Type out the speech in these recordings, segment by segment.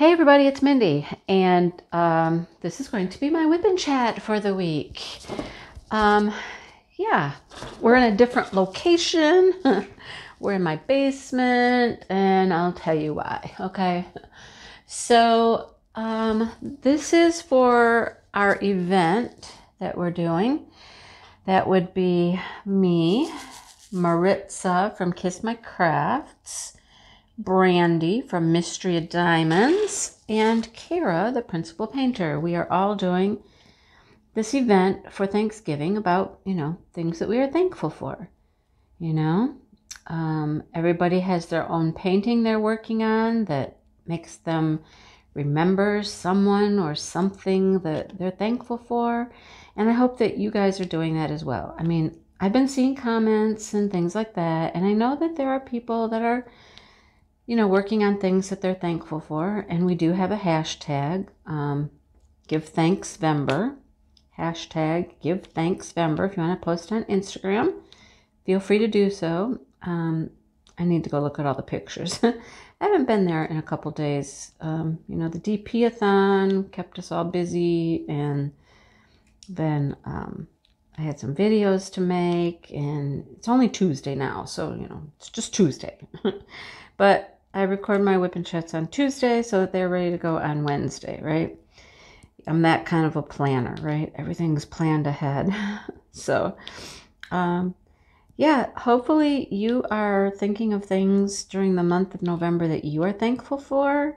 Hey everybody, it's Mindy, and this is going to be my whip and chat for the week. Yeah, we're in a different location. We're in my basement, and I'll tell you why, okay? So, this is for our event that we're doing. That would be me, Maritza from Kiss My Krafts, Brandy from Mystery of Diamonds, and Kara, the principal painter. We are all doing this event for Thanksgiving about, things that we are thankful for. Everybody has their own painting they're working on that makes them remember someone or something that they're thankful for. And I hope that you guys are doing that as well. I mean, I've been seeing comments and things like that, and I know that there are people that are working on things that they're thankful for. And we do have a hashtag, Give Thanks Vember. Hashtag Give Thanks Vember. If you want to post on Instagram, feel free to do so. I need to go look at all the pictures. I haven't been there in a couple days. The DP-a-thon kept us all busy, and then I had some videos to make, and it's only Tuesday now, so it's just Tuesday. But I record my whip and chats on Tuesday so that they're ready to go on Wednesday, right? I'm that kind of a planner, right? Everything's planned ahead. So, yeah, hopefully you are thinking of things during the month of November that you are thankful for,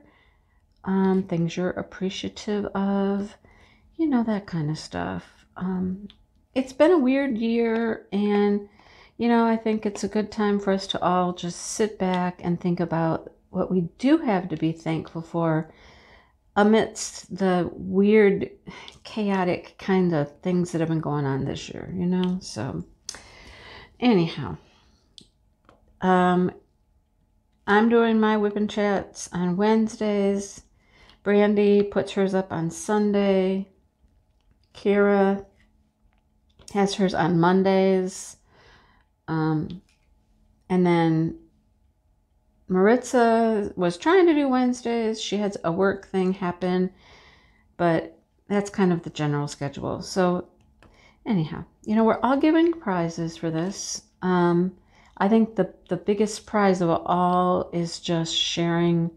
things you're appreciative of, that kind of stuff. It's been a weird year, and I think it's a good time for us to all just sit back and think about what we do have to be thankful for amidst the weird, chaotic kind of things that have been going on this year, So, anyhow, I'm doing my whip and chats on Wednesdays. Brandy puts hers up on Sunday. Kara has hers on Mondays. And then Maritza was trying to do Wednesdays. She had a work thing happen, but that's kind of the general schedule. So anyhow, we're all giving prizes for this. I think the biggest prize of all is just sharing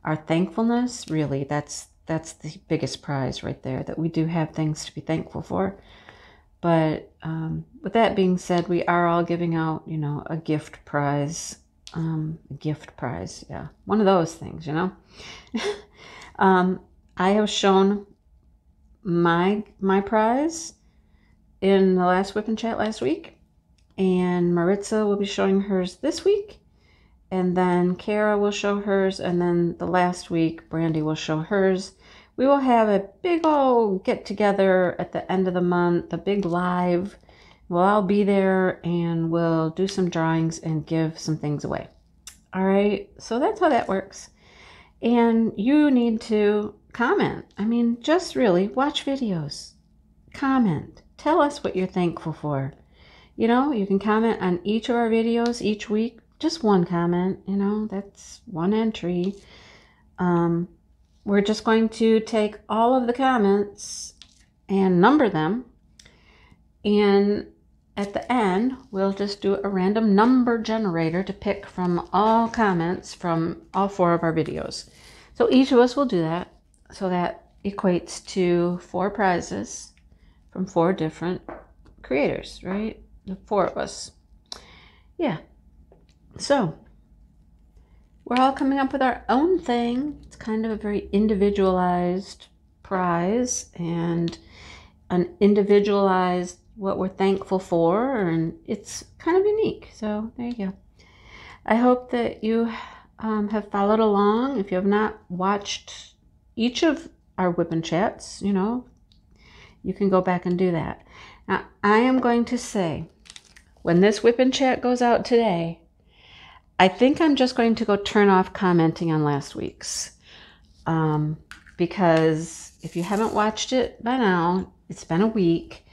our thankfulness. Really, that's the biggest prize right there, that we do have things to be thankful for. But with that being said, we are all giving out, a gift prize. Yeah. One of those things, I have shown my prize in the last whip and chat last week. And Maritza will be showing hers this week. And then Kara will show hers. And then the last week, Brandy will show hers. We will have a big old get-together at the end of the month, a big live. We'll all be there, and we'll do some drawings and give some things away. All right, so that's how that works. And you need to comment. I mean, just really watch videos. Comment. Tell us what you're thankful for. You can comment on each of our videos each week. Just one comment, that's one entry. We're just going to take all of the comments and number them. And at the end, we'll just do a random number generator to pick from all comments from all 4 of our videos. So each of us will do that. So that equates to 4 prizes from 4 different creators, right? The 4 of us. Yeah. So we're all coming up with our own thing. It's kind of a very individualized prize and an individualized what we're thankful for, and it's kind of unique. So there you go. I hope that you have followed along. If you have not watched each of our whip and chats, you can go back and do that. Now, I am going to say, when this whip and chat goes out today, I think I'm just going to go turn off commenting on last week's, because if you haven't watched it by now, it's been a week.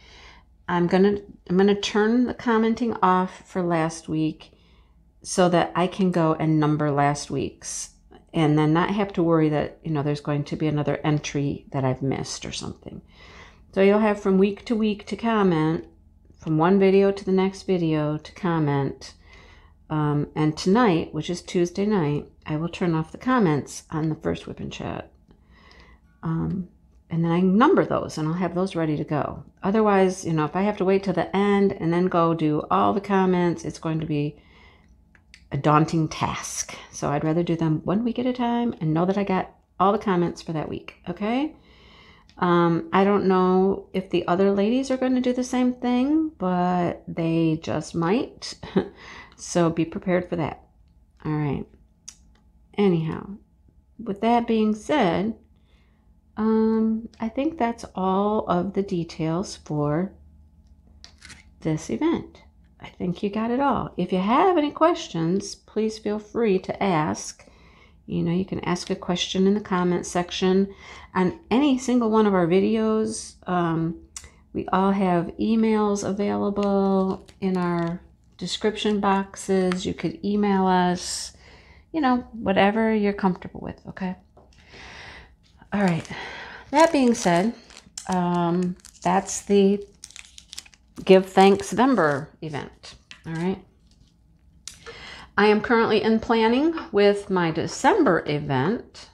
I'm gonna turn the commenting off for last week so that I can go and number last week's. and then not have to worry that, you know, there's going to be another entry that I've missed or something. So you'll have from week to comment, from one video to the next video to comment. And tonight, which is Tuesday night, I will turn off the comments on the first WIP and chat. And then I number those, and I'll have those ready to go. Otherwise, you know, if I have to wait till the end and then go do all the comments, it's going to be a daunting task. So I'd rather do them 1 week at a time and know that I got all the comments for that week, okay? I don't know if the other ladies are going to do the same thing, but they just might. So be prepared for that. All right. Anyhow, with that being said, I think that's all of the details for this event. I think you got it all. If you have any questions, please feel free to ask. You know, you can ask a question in the comment section on any single one of our videos. We all have emails available in our description boxes. You could email us, you know, whatever you're comfortable with, okay? All right. That being said, that's the Give Thanks November event, all right? I am currently in planning with my December event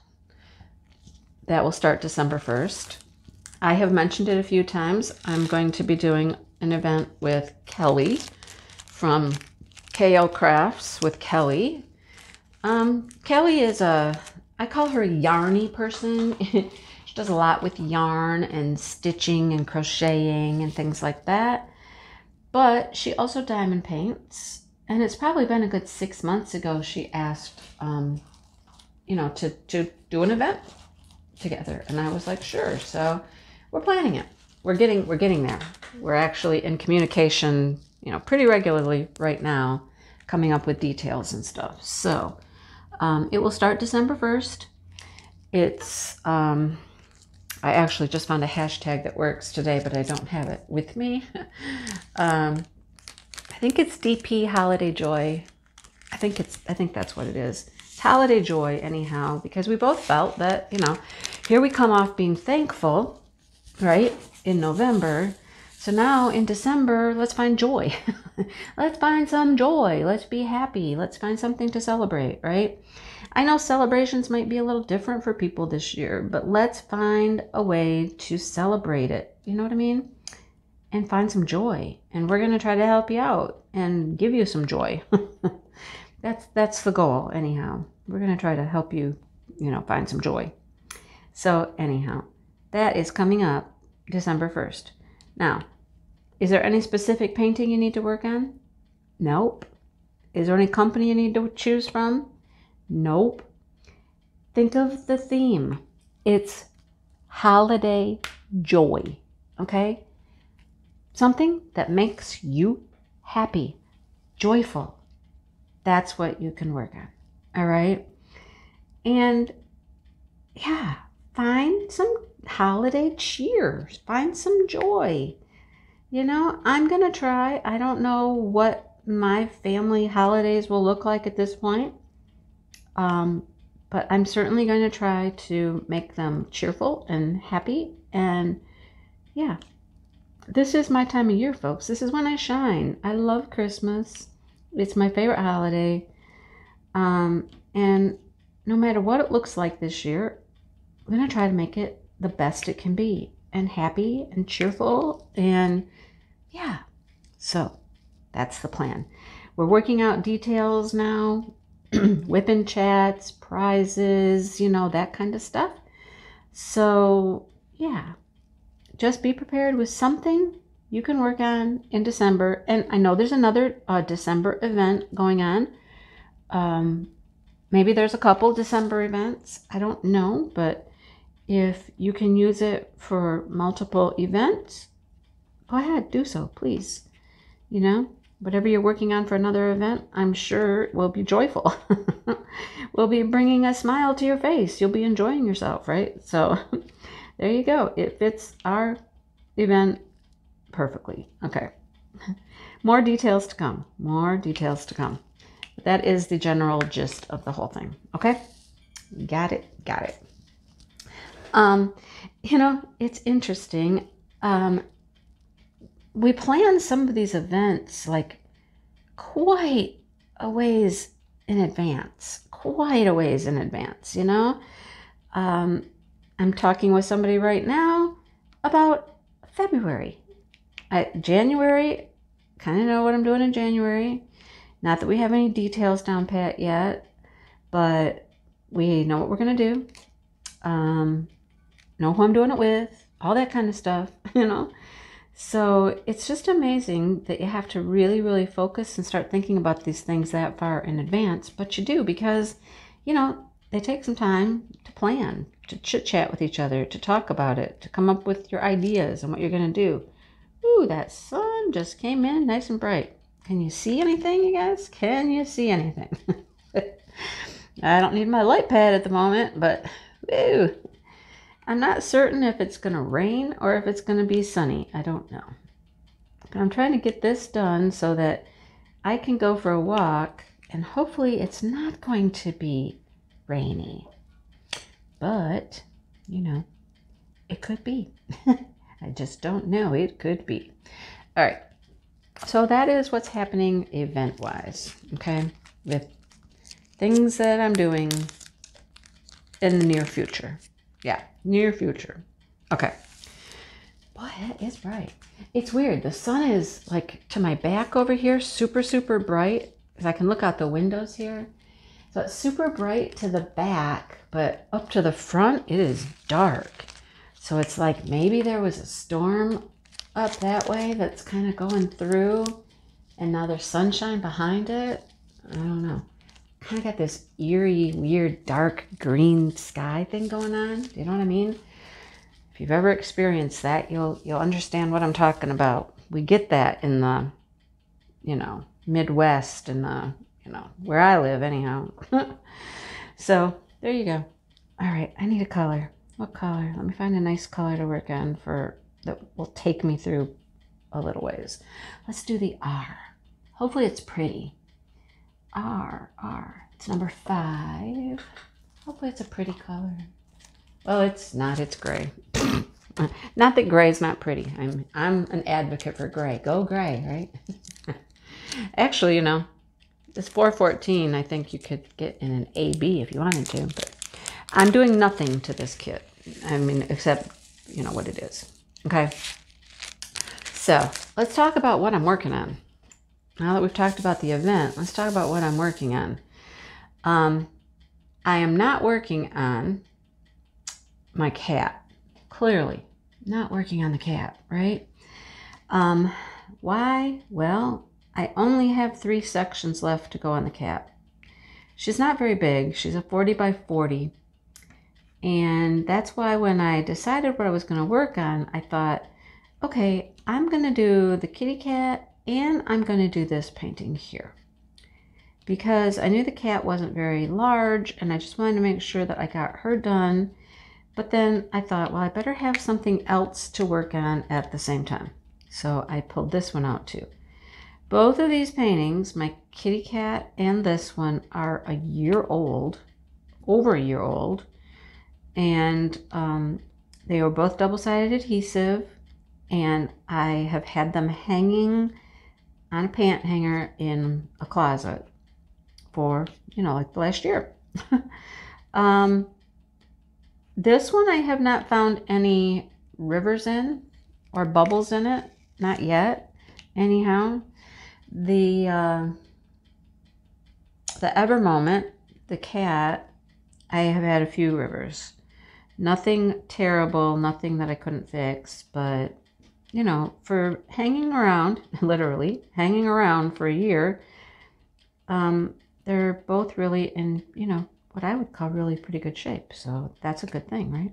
that will start December 1st. I have mentioned it a few times. I'm going to be doing an event with Kelly from KL Krafts with Kelly. Kelly is I call her a yarny person. She does a lot with yarn and stitching and crocheting and things like that. But she also diamond paints. And it's probably been a good 6 months ago she asked, you know, to do an event together. And I was like, sure. So we're planning it. We're getting there. We're actually in communication, you know, pretty regularly right now, coming up with details and stuff. So it will start December 1st. It's, I actually just found a hashtag that works today, but I don't have it with me. I think it's DP Holiday Joy. I think that's what it is. It's Holiday Joy anyhow, because we both felt that, you know, here we come off being thankful, right, in November. So now in December, let's find joy. Let's find some joy. Let's be happy. Let's find something to celebrate, right? I know celebrations might be a little different for people this year, but let's find a way to celebrate it. You know what I mean? And find some joy. And we're going to try to help you out and give you some joy. That's the goal anyhow. We're going to try to help you, you know, find some joy. So anyhow, that is coming up December 1st. Now, is there any specific painting you need to work on? Nope. Is there any company you need to choose from? Nope. Think of the theme. It's holiday joy, okay? Something that makes you happy, joyful. That's what you can work on, all right? And yeah, find some holiday cheer. Find some joy. You know, I'm going to try. I don't know what my family holidays will look like at this point. But I'm certainly going to try to make them cheerful and happy. And yeah, this is my time of year, folks. This is when I shine. I love Christmas. It's my favorite holiday. And no matter what it looks like this year, I'm going to try to make it the best it can be, and happy and cheerful. And yeah, so that's the plan. We're working out details now. WIP and chats, prizes, you know, that kind of stuff. So yeah, just be prepared with something you can work on in December. And I know there's another December event going on. Maybe there's a couple December events. I don't know, but if you can use it for multiple events, go ahead, do so, please. You know, whatever you're working on for another event, I'm sure will be joyful. Will be bringing a smile to your face. You'll be enjoying yourself, right? So there you go. It fits our event perfectly. Okay. More details to come. More details to come. That is the general gist of the whole thing. Okay? Got it. Got it. It's interesting. We plan some of these events like quite a ways in advance. I'm talking with somebody right now about February. January, kind of know what I'm doing in January. Not that we have any details down pat yet, but we know what we're going to do. Know who I'm doing it with, all that kind of stuff, So it's just amazing that you have to really, really focus and start thinking about these things that far in advance. But you do, because, they take some time to plan, to chit-chat with each other, to talk about it, to come up with your ideas and what you're going to do. Ooh, that sun just came in nice and bright. Can you see anything, you guys? Can you see anything? I don't need my light pad at the moment, but ooh, I'm not certain if it's going to rain or if it's going to be sunny. I don't know. But I'm trying to get this done so that I can go for a walk, and hopefully it's not going to be rainy. But, it could be. I just don't know. It could be. All right. So that is what's happening event-wise, okay, with things that I'm doing in the near future. Yeah, near future. Okay. Boy, that is bright. It's weird. The sun is like to my back over here, super, super bright, because I can look out the windows here. So it's super bright to the back, but up to the front, it is dark. So it's like maybe there was a storm up that way that's kind of going through, and now there's sunshine behind it. I don't know. Kind of got this eerie, weird, dark green sky thing going on. Do you know what I mean? If you've ever experienced that, you'll understand what I'm talking about. We get that in the, Midwest and the, where I live anyhow. So there you go. All right, I need a color. What color? Let me find a nice color to work on that will take me through a little ways. Let's do the R. Hopefully it's pretty. R. It's number 5. Hopefully it's a pretty color. Well, it's not. It's gray. Not that gray is not pretty. I'm an advocate for gray. Go gray, right? Actually, this 414, I think you could get in an AB if you wanted to, but I'm doing nothing to this kit. Except, what it is. Okay. So let's talk about what I'm working on. Now that we've talked about the event, let's talk about what I'm working on. I am not working on my cat. Clearly, not working on the cat, right? Why? Well, I only have 3 sections left to go on the cat. She's not very big. She's a 40 by 40. And that's why when I decided what I was going to work on, I thought, okay, I'm going to do the kitty cat and I'm going to do this painting here. Because I knew the cat wasn't very large and I just wanted to make sure that I got her done. But then I thought, well, I better have something else to work on at the same time. So I pulled this one out too. Both of these paintings, my kitty cat and this one, are a year old, over a year old. And they were both double-sided adhesive, and I have had them hanging on a pant hanger in a closet for, like the last year. This one I have not found any rivers in or bubbles in it, not yet. Anyhow, the Ever Moment, the cat, I have had a few rivers. Nothing terrible, nothing that I couldn't fix, but, for hanging around, literally hanging around for a year, they're both really in, what I would call really pretty good shape. So that's a good thing, right?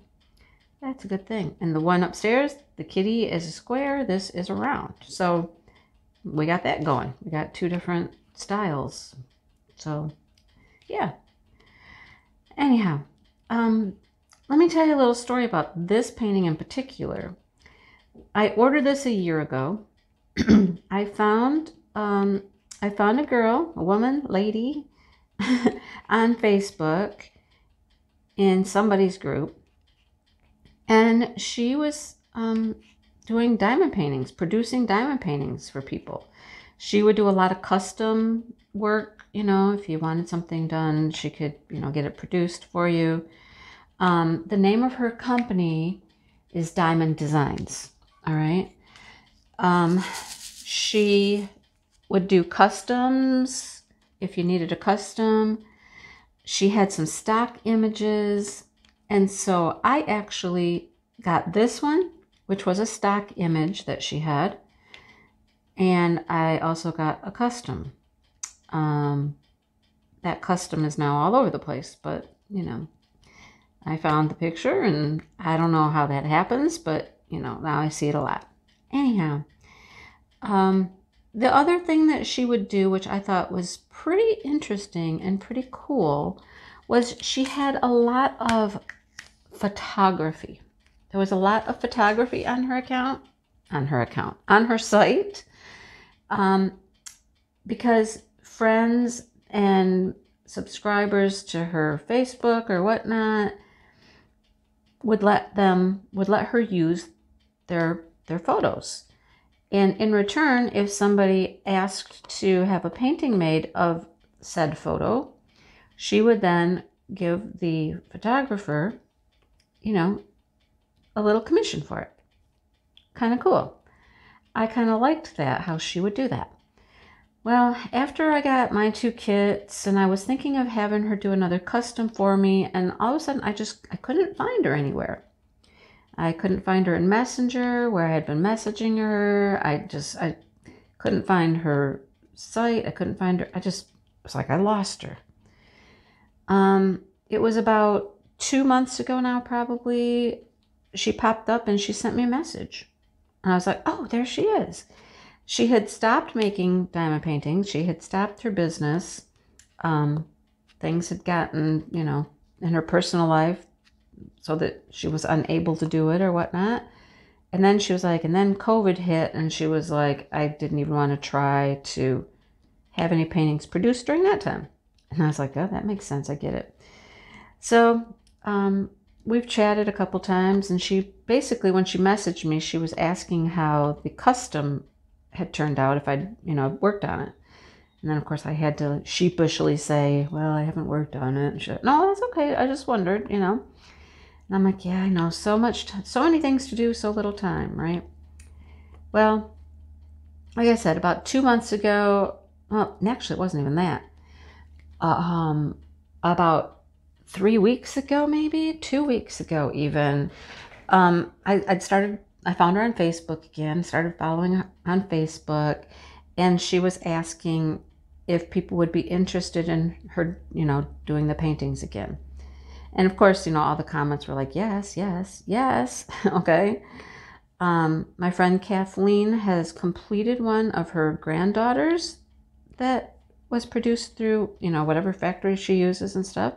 That's a good thing. And the one upstairs, the kitty is a square, this is a round. So we got that going. We got 2 different styles. So, yeah. Anyhow, let me tell you a little story about this painting in particular. I ordered this a year ago. I found a girl, a woman, lady, on Facebook, in somebody's group, and she was doing diamond paintings, producing diamond paintings for people. She would do a lot of custom work, you know, if you wanted something done, she could, you know, get it produced for you. The name of her company is Diamond Designs, all right? She would do customs if you needed a custom. She had some stock images, and so I actually got this one, which was a stock image that she had, and I also got a custom. That custom is now all over the place, but, you know, I found the picture, and I don't know how that happens, but, you know, now I see it a lot. Anyhow, the other thing that she would do, which I thought was pretty interesting and pretty cool, was she had a lot of photography. There was a lot of photography on her site, because friends and subscribers to her Facebook or whatnot would let her use their photos. And in return, if somebody asked to have a painting made of said photo, she would then give the photographer, you know, a little commission for it. Kind of cool. I kind of liked that, how she would do that. Well, after I got my 2 kits, and I was thinking of having her do another custom for me, and all of a sudden I couldn't find her anywhere. I couldn't find her in Messenger, where I had been messaging her. I couldn't find her site. I couldn't find her. It was like I lost her. It was about 2 months ago now, probably. She popped up and she sent me a message. And I was like, oh, there she is. She had stopped making diamond paintings. She had stopped her business. Things had gotten, you know, in her personal life, so that she was unable to do it or whatnot. And then she was like, and then COVID hit, and she was like, I didn't even want to try to have any paintings produced during that time. And I was like, oh, that makes sense. I get it. So we've chatted a couple times, and she basically, when she messaged me, she was asking how the custom had turned out, if I'd, you know, worked on it. And then, of course, I had to sheepishly say, well, I haven't worked on it. And she said, no, that's okay. I just wondered, you know. And I'm like, yeah, I know, so many things to do, so little time, right? Well, like I said, about 2 months ago, well, actually, it wasn't even that. About 3 weeks ago, maybe 2 weeks ago, even, I found her on Facebook again, started following her on Facebook, and she was asking if people would be interested in her, you know, doing the paintings again. And of course, you know, all the comments were like, yes, yes, yes. Okay. My friend Kathleen has completed one of her granddaughters that was produced through, you know, whatever factory she uses and stuff.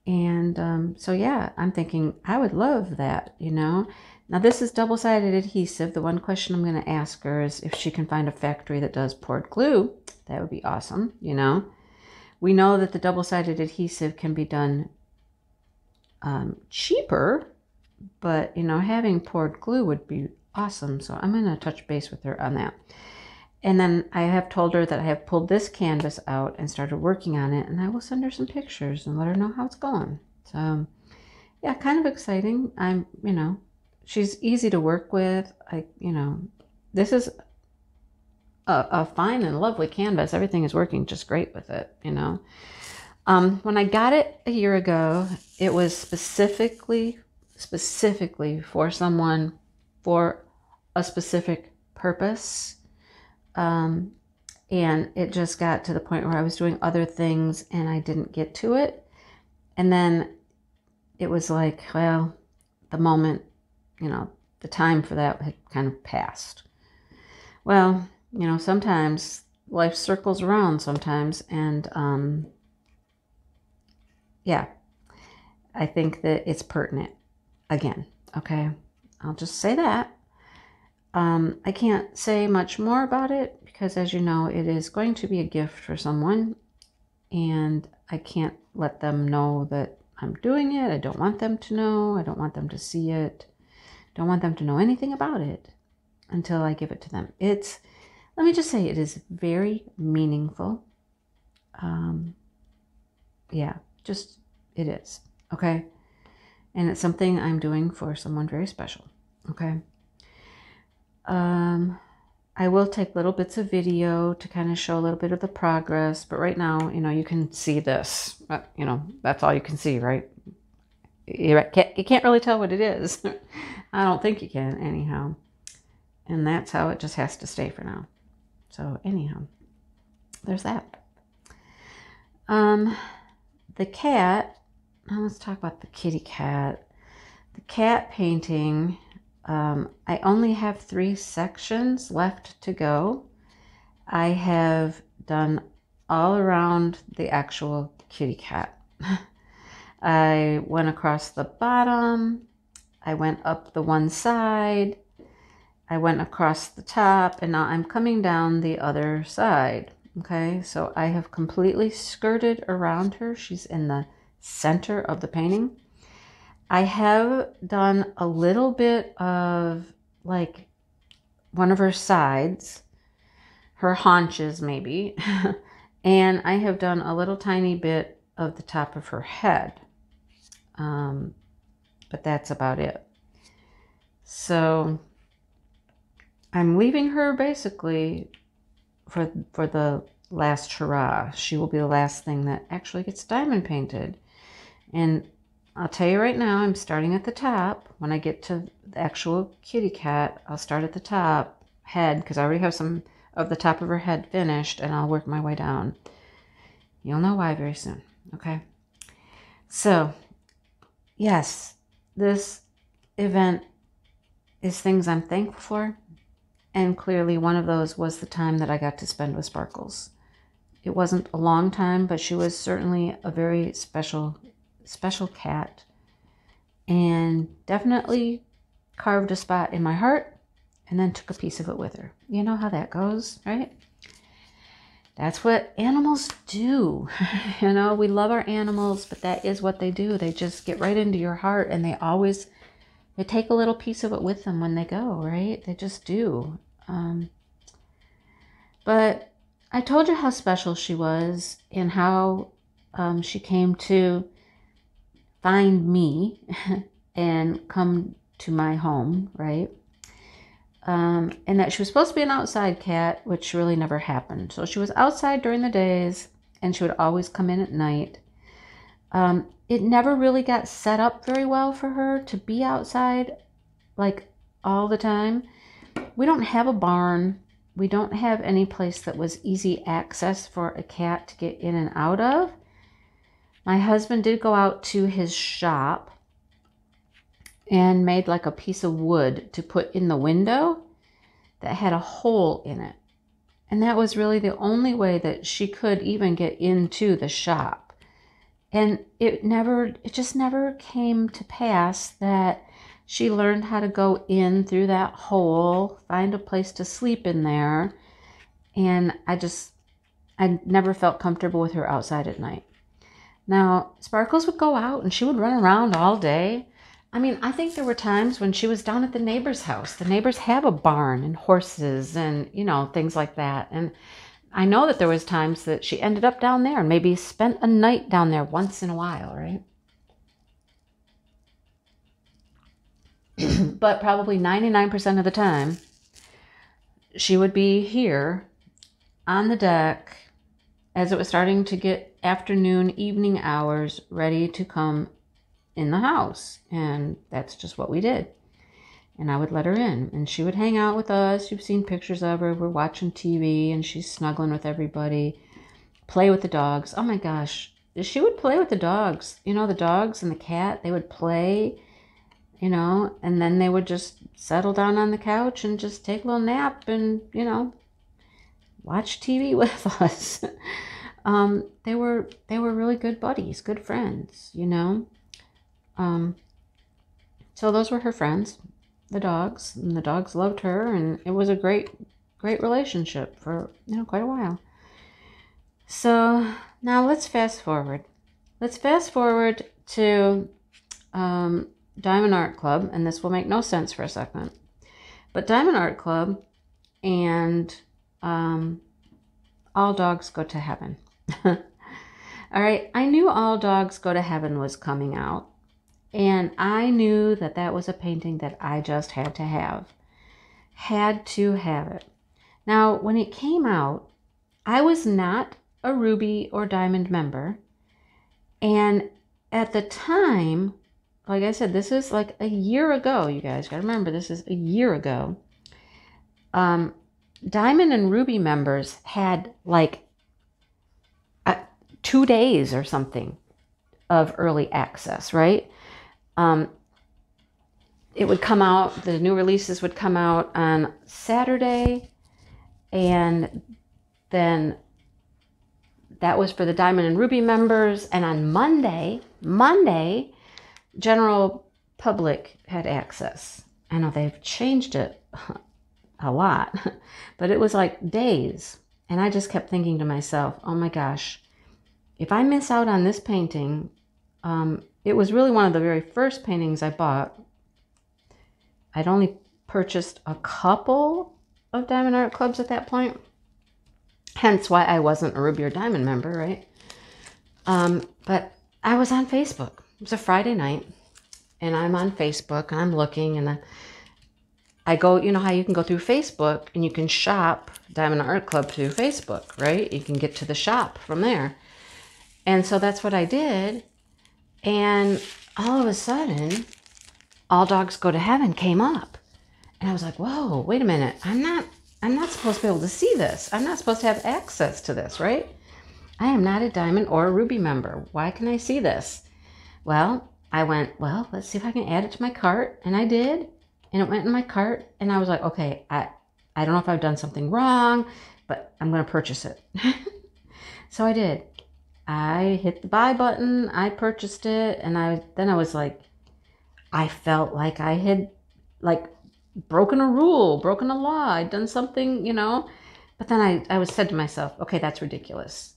And so, yeah, I'm thinking I would love that, you know. Now, this is double-sided adhesive. The one question I'm going to ask her is if she can find a factory that does poured glue. That would be awesome, you know. We know that the double-sided adhesive can be done cheaper, but, you know, having poured glue would be awesome. So I'm going to touch base with her on that. And then I have told her that I have pulled this canvas out and started working on it, and I will send her some pictures and let her know how it's going. So, yeah, kind of exciting. You know, she's easy to work with. You know, this is a fine and lovely canvas. Everything is working just great with it, you know. When I got it a year ago, it was specifically for someone for a specific purpose. And it just got to the point where I was doing other things and I didn't get to it. And then it was like, well, the moment, you know, the time for that had kind of passed. Well, you know, sometimes life circles around sometimes, and yeah, I think that it's pertinent again. Okay, I'll just say that. I can't say much more about it because, as you know, it is going to be a gift for someone, and I can't let them know that I'm doing it. I don't want them to know. I don't want them to see it. Don't want them to know anything about it until I give it to them. Let me just say, it is very meaningful. Yeah, just, it is. Okay. And it's something I'm doing for someone very special. Okay. I will take little bits of video to kind of show a little bit of the progress, but right now, you can see this, that's all you can see, right? You can't really tell what it is. I don't think you can anyhow. And that's how it just has to stay for now. So anyhow, there's that. The cat, now let's talk about the kitty cat. The cat painting, I only have 3 sections left to go. I have done all around the actual kitty cat. I went across the bottom, I went up the one side, I went across the top, and now I'm coming down the other side. Okay, so I have completely skirted around her. She's in the center of the painting. I have done a little bit of like one of her sides, her haunches maybe, and I have done a little tiny bit of the top of her head. But that's about it. So I'm leaving her basically for the last hurrah. She will be the last thing that actually gets diamond painted. And I'll tell you right now, I'm starting at the top. When I get to the actual kitty cat, I'll start at the top head, because I already have some of the top of her head finished, and I'll work my way down. You'll know why very soon. Okay. So yes, this event is things I'm thankful for. And clearly one of those was the time that I got to spend with Sparkles. It wasn't a long time, but she was certainly a very special cat. And definitely carved a spot in my heart and then took a piece of it with her. You know how that goes, right? That's what animals do. We love our animals, but that is what they do. They just get right into your heart, and they take a little piece of it with them when they go, right? They just do. But I told you how special she was and how she came to find me and come to my home, right? And that she was supposed to be an outside cat, which really never happened. So she was outside during the days, and she would always come in at night. It never really got set up very well for her to be outside, like, all the time. We don't have a barn. We don't have any place that was easy access for a cat to get in and out of. My husband did go out to his shop and made like a piece of wood to put in the window that had a hole in it. And that was really the only way that she could even get into the shop. And it just never came to pass that she learned how to go in through that hole, find a place to sleep in there. And I never felt comfortable with her outside at night. Now, Sparkles would go out and she would run around all day. I mean, I think there were times when she was down at the neighbor's house. The neighbors have a barn and horses and, things like that. And I know that there was times that she ended up down there and maybe spent a night down there once in a while, right? But probably 99% of the time, she would be here on the deck as it was starting to get afternoon, evening hours, ready to come in the house. And that's just what we did. And I would let her in, and she would hang out with us. You've seen pictures of her. We're watching TV, and she's snuggling with everybody, play with the dogs. Oh my gosh, she would play with the dogs. The dogs and the cat, they would play, and then they would just settle down on the couch and just take a little nap and, watch TV with us. They were really good buddies, good friends, So those were her friends, the dogs, and the dogs loved her, and it was a great relationship for, quite a while. So now let's fast forward. Let's fast forward to Diamond Art Club, and this will make no sense for a second, but Diamond Art Club and All Dogs Go to Heaven. All right, I knew All Dogs Go to Heaven was coming out, and I knew that that was a painting that I just had to have. Had to have it. Now, when it came out, I was not a Ruby or Diamond member, and at the time, like I said, this is like a year ago, you guys gotta remember, this is a year ago. Diamond and Ruby members had like 2 days or something of early access, right? It would come out, the new releases would come out on Saturday, and then that was for the Diamond and Ruby members, and on Monday, general public had access. I know they've changed it a lot, but it was like days. And I just kept thinking to myself, oh my gosh, if I miss out on this painting, it was really one of the very first paintings I bought. I'd only purchased a couple of Diamond Art Clubs at that point. Hence why I wasn't a Ruby or Diamond member, right? But I was on Facebook. It was a Friday night, and I'm on Facebook, and I'm looking, and I go, you know how you can go through Facebook, and you can shop Diamond Art Club through Facebook, right? You can get to the shop from there. And so that's what I did, and all of a sudden, All Dogs Go to Heaven came up. And I was like, whoa, wait a minute. I'm not supposed to be able to see this. I'm not supposed to have access to this, right? I am not a Diamond or a Ruby member. Why can I see this? Well, I went, well, let's see if I can add it to my cart. And I did. And it went in my cart. And I was like, okay, I don't know if I've done something wrong, but I'm going to purchase it. So I did. I hit the buy button. I purchased it. And then I was like, I felt like I had like broken a rule, broken a law. I'd done something, you know. But then I was said to myself, okay, that's ridiculous.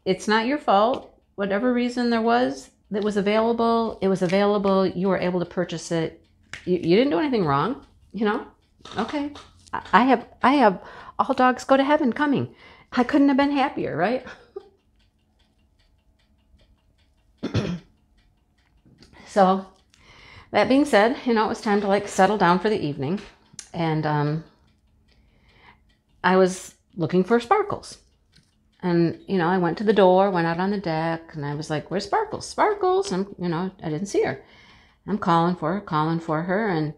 It's not your fault. Whatever reason there was that was available, it was available. You were able to purchase it. You didn't do anything wrong, you know. Okay, I have All Dogs Go to Heaven coming. I couldn't have been happier, right? So that being said, you know, it was time to like settle down for the evening, and I was looking for Sparkles. And, you know, I went to the door, went out on the deck, and I was like, where's Sparkles? Sparkles! And, you know, I didn't see her. I'm calling for her, and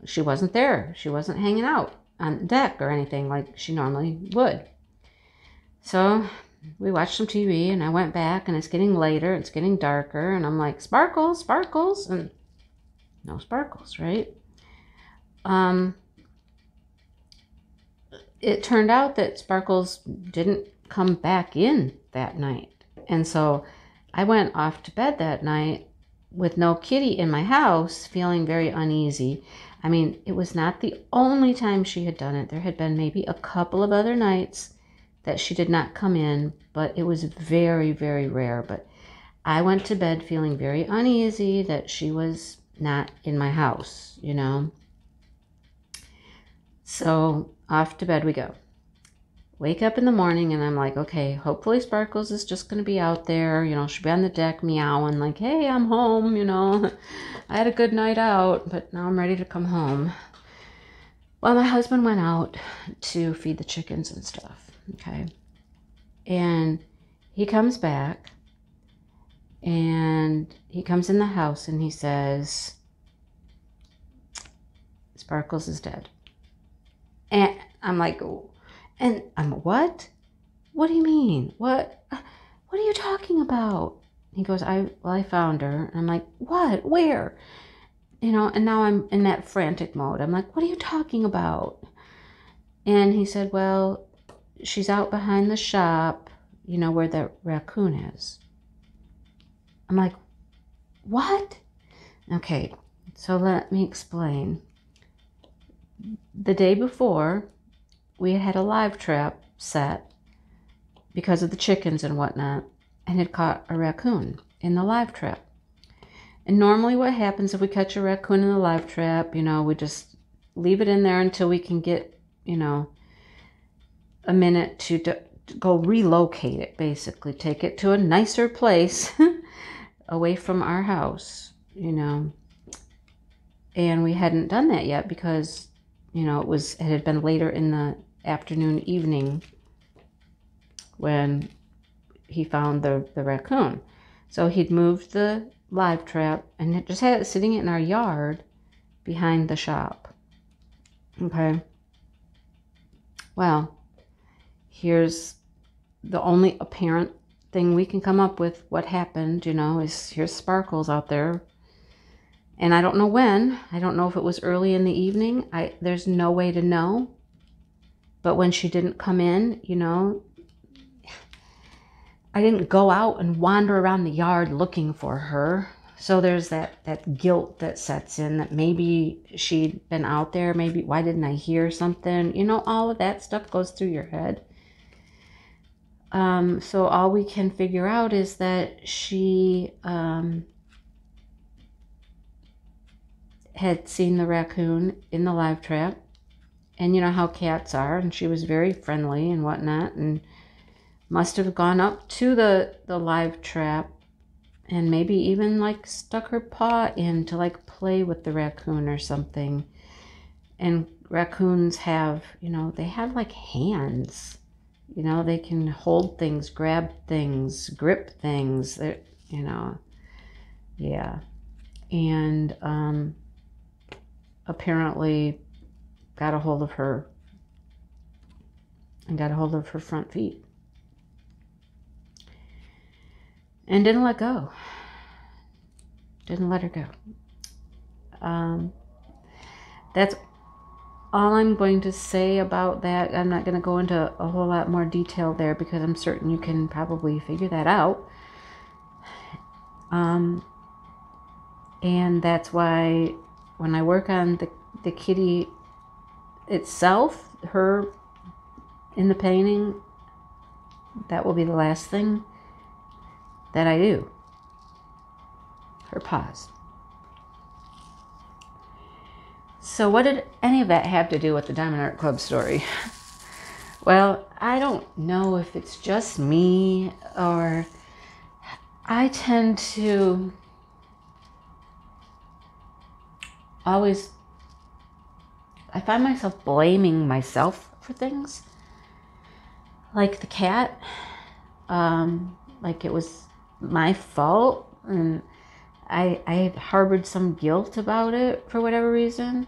she wasn't there. She wasn't hanging out on the deck or anything like she normally would. So we watched some TV, and I went back, and it's getting later, it's getting darker, and I'm like, Sparkles, Sparkles, and no Sparkles, right? It turned out that Sparkles didn't come back in that night. And so I went off to bed that night with no kitty in my house, feeling very uneasy. I mean, it was not the only time she had done it. There had been maybe a couple of other nights that she did not come in, but it was very, very rare. But I went to bed feeling very uneasy that she was not in my house, you know. So off to bed we go. Wake up in the morning, and I'm like, okay, hopefully Sparkles is just going to be out there. You know, she'll be on the deck meowing like, hey, I'm home, you know. I had a good night out, but now I'm ready to come home. Well, my husband went out to feed the chickens and stuff, okay. And he comes back, and he comes in the house, and he says, Sparkles is dead. And I'm like, and I'm, what? What do you mean? What are you talking about? He goes, I found her. And I'm like, what? Where? You know, and now I'm in that frantic mode. I'm like, what are you talking about? And he said, well, she's out behind the shop, you know, where the raccoon is. I'm like, what? Okay, so let me explain. The day before, we had a live trap set because of the chickens and whatnot, and had caught a raccoon in the live trap. And normally what happens if we catch a raccoon in the live trap, you know, we just leave it in there until we can get, you know, a minute to go relocate it, basically. Take it to a nicer place away from our house, you know. And we hadn't done that yet because, you know, it had been later in the afternoon, evening when he found the raccoon. So he'd moved the live trap and it just had it sitting in our yard behind the shop. Okay. Well, here's the only apparent thing we can come up with what happened, you know, is here's Sparkles out there. And I don't know when. I don't know if it was early in the evening. There's no way to know. But when she didn't come in, you know, I didn't go out and wander around the yard looking for her. So there's that guilt that sets in that maybe she'd been out there. Maybe, why didn't I hear something? You know, all of that stuff goes through your head. So all we can figure out is that she had seen the raccoon in the live trap. And you know how cats are. And she was very friendly and whatnot. And must have gone up to the live trap and maybe even like stuck her paw in to like play with the raccoon or something. And raccoons have, you know, they have like hands. You know, they can hold things, grab things, grip things. They're, you know, yeah. And apparently got a hold of her and got a hold of her front feet. And didn't let go. Didn't let her go. That's all I'm going to say about that. I'm not going to go into a whole lot more detail there because I'm certain you can probably figure that out. And that's why when I work on the kitty itself, her in the painting, that will be the last thing that I do. Her paws. So what did any of that have to do with the Diamond Art Club story? Well, I don't know if it's just me or I tend to always, I find myself blaming myself for things. Like the cat, like it was my fault and I harbored some guilt about it for whatever reason.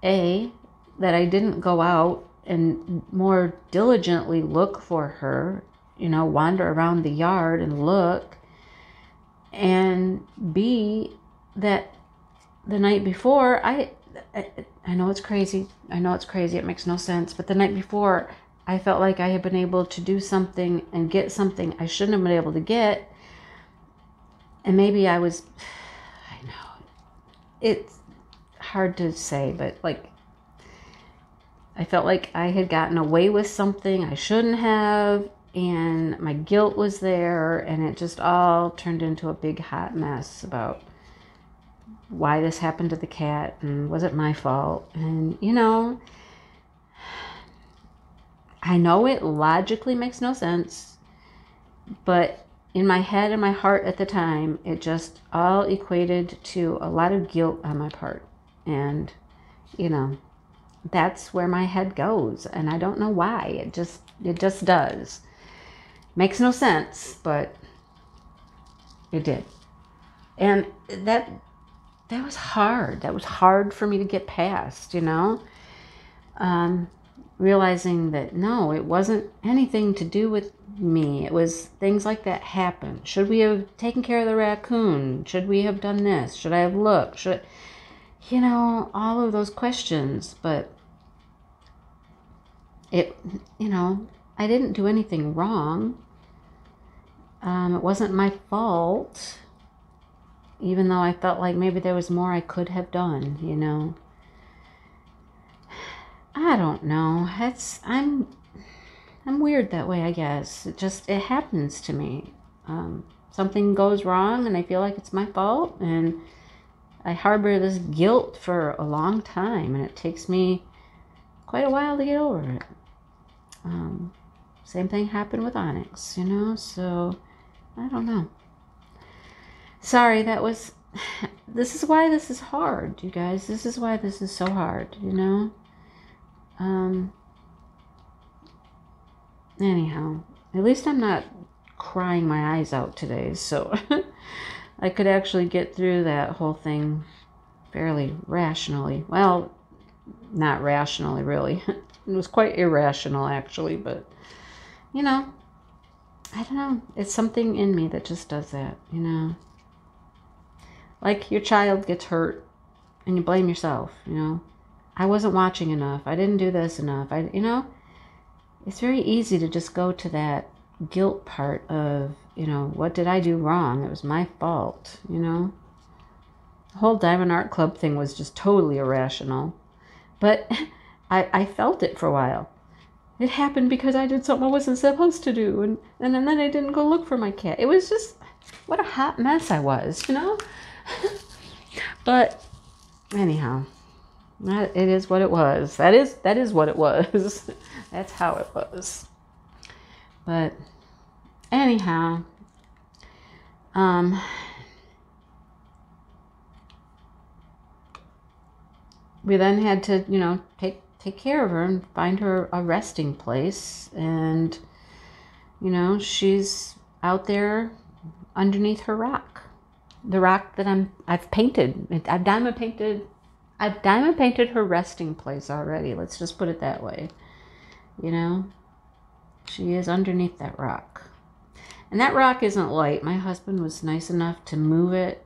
That I didn't go out and more diligently look for her, you know, wander around the yard and look. And B, that the night before, I know it's crazy. I know it's crazy. It makes no sense. But the night before, I felt like I had been able to do something and get something I shouldn't have been able to get. And maybe I was, I know, it's hard to say, but like, I felt like I had gotten away with something I shouldn't have, and my guilt was there, and it just all turned into a big hot mess about why this happened to the cat, and was it my fault? And, you know, I know it logically makes no sense, but in my head and my heart at the time, it just all equated to a lot of guilt on my part. And, you know, that's where my head goes. And I don't know why. It just does. Makes no sense, but it did. And that was hard. That was hard for me to get past, you know. Realizing that, no, it wasn't anything to do with me. It was things like that happen. Should we have taken care of the raccoon? Should we have done this? Should I have looked? You know, all of those questions. But it, you know, I didn't do anything wrong. It wasn't my fault, even though I felt like maybe there was more I could have done, you know. I don't know. I'm weird that way, I guess. It happens to me something goes wrong and I feel like it's my fault, and I harbor this guilt for a long time, and it takes me quite a while to get over it. Same thing happened with Onyx, you know, so I don't know. Sorry, this is why this is hard, you guys. This is why this is so hard, you know. Anyhow, at least I'm not crying my eyes out today, so I could actually get through that whole thing fairly rationally. Well, not rationally, really. It was quite irrational, actually, but, you know, I don't know. It's something in me that just does that, you know. Like your child gets hurt and you blame yourself, you know. I wasn't watching enough. I didn't do this enough. You know, it's very easy to just go to that guilt part of, you know, what did I do wrong? It was my fault, you know. The whole Diamond Art Club thing was just totally irrational. But I felt it for a while. It happened because I did something I wasn't supposed to do. And then I didn't go look for my cat. It was just, what a hot mess I was, you know. But anyhow, it is what it was. That is what it was. That's how it was. But anyhow, we then had to, you know, take care of her and find her a resting place. And, you know, she's out there underneath her rock. The rock that I've painted. I've diamond painted her resting place already. Let's just put it that way. You know, she is underneath that rock. And that rock isn't light. My husband was nice enough to move it,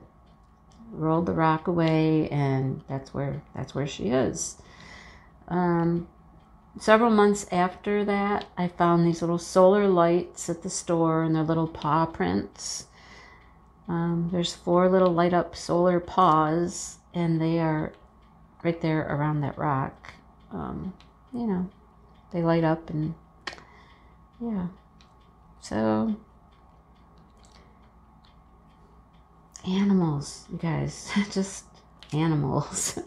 rolled the rock away, and that's where she is. Several months after that, I found these little solar lights at the store, and they're little paw prints. There's 4 little light up solar paws, and they are right there around that rock. You know, they light up, and yeah. So animals, you guys, just animals.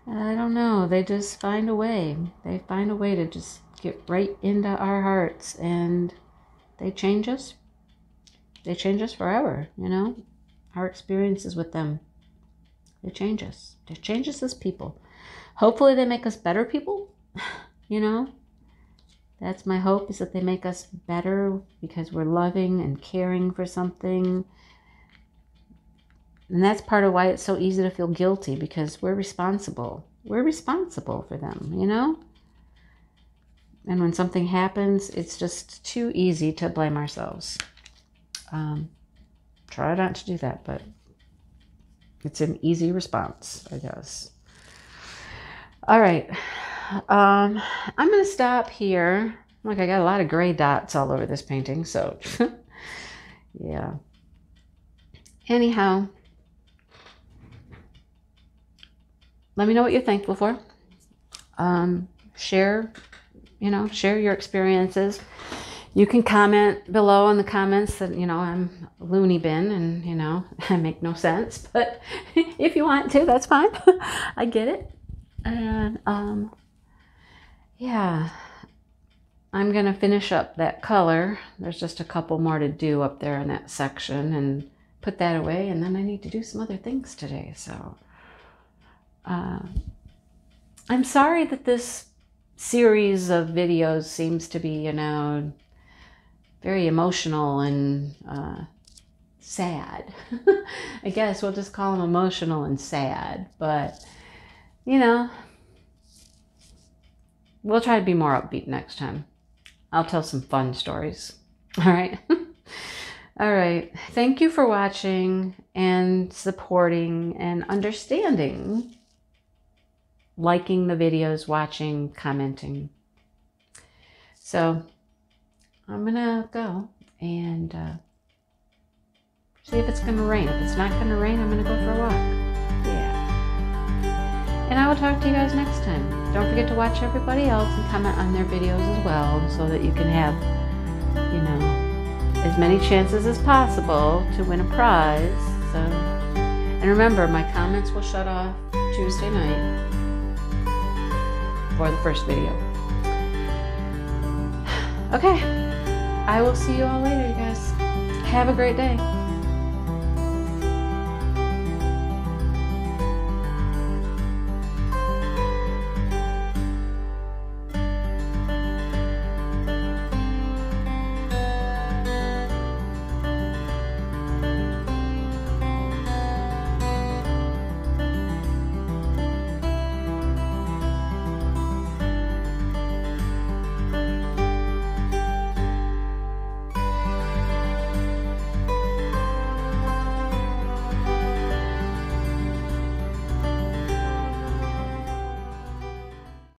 I don't know. They just find a way. They find a way to just get right into our hearts, and they change us. They change us forever, you know. Our experiences with them, they change us. They change us as people. Hopefully they make us better people, you know. That's my hope, is that they make us better because we're loving and caring for something. And that's part of why it's so easy to feel guilty, because we're responsible. We're responsible for them, you know? And when something happens, it's just too easy to blame ourselves. Try not to do that, but it's an easy response, I guess. All right. I'm going to stop here. Look, I got a lot of gray dots all over this painting, so yeah. Anyhow, let me know what you're thankful for. Share your experiences. You can comment below in the comments that, you know, I'm a loony bin and, you know, I make no sense. But if you want to, that's fine. I get it. And, yeah, I'm going to finish up that color. There's just a couple more to do up there in that section and put that away. And then I need to do some other things today. So, I'm sorry that this series of videos seems to be, you know, very emotional and sad. I guess we'll just call them emotional and sad. But, you know, we'll try to be more upbeat next time. I'll tell some fun stories. All right. All right. Thank you for watching and supporting and understanding. Liking the videos, watching, commenting. So I'm gonna go and see if it's gonna rain. If it's not gonna rain, I'm gonna go for a walk. Yeah. And I will talk to you guys next time. Don't forget to watch everybody else and comment on their videos as well, so that you can have, you know, as many chances as possible to win a prize. So, and remember, my comments will shut off Tuesday night for the first video. Okay, I will see you all later, you guys. Have a great day.